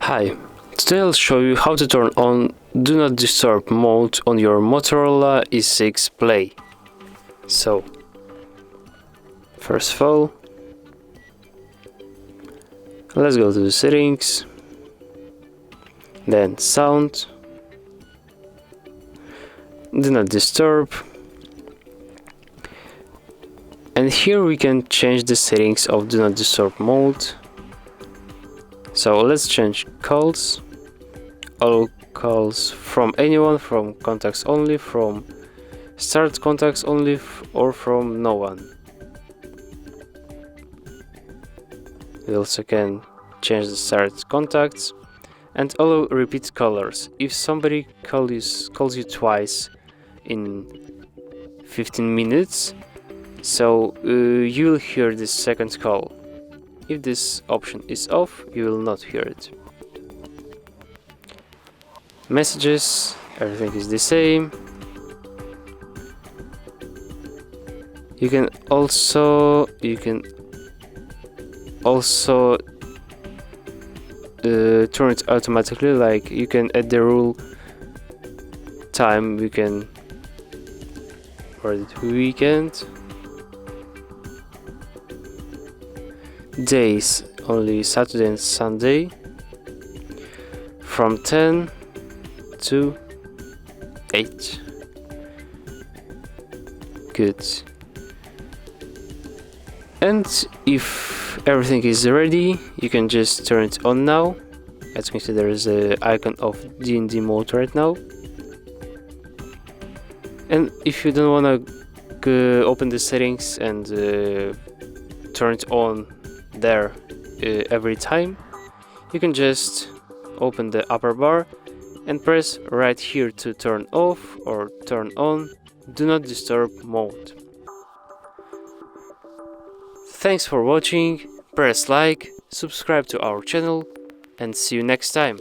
Hi, today I'll show you how to turn on Do Not Disturb mode on your Motorola E6 Play. So, first of all, let's go to the settings, then sound, Do Not Disturb, and here we can change the settings of Do Not Disturb mode. So let's change calls, all calls from anyone, from contacts only, from start contacts only, or from no one. We also can change the start contacts and allow repeat callers. If somebody calls you twice in 15 minutes, so you will hear this second call. If this option is off, you will not hear it. Messages, everything is the same. You can also turn it automatically, like you can add the rule time. We can weekend, days only Saturday and Sunday, from 10 to 8. Good. And if everything is ready, you can just turn it on now. As you can see, there is an icon of D&D mode right now. And if you don't want to open the settings and turn it on there every time, you can just open the upper bar and press right here to turn off or turn on Do Not Disturb mode. Thanks for watching, press like, subscribe to our channel, and see you next time.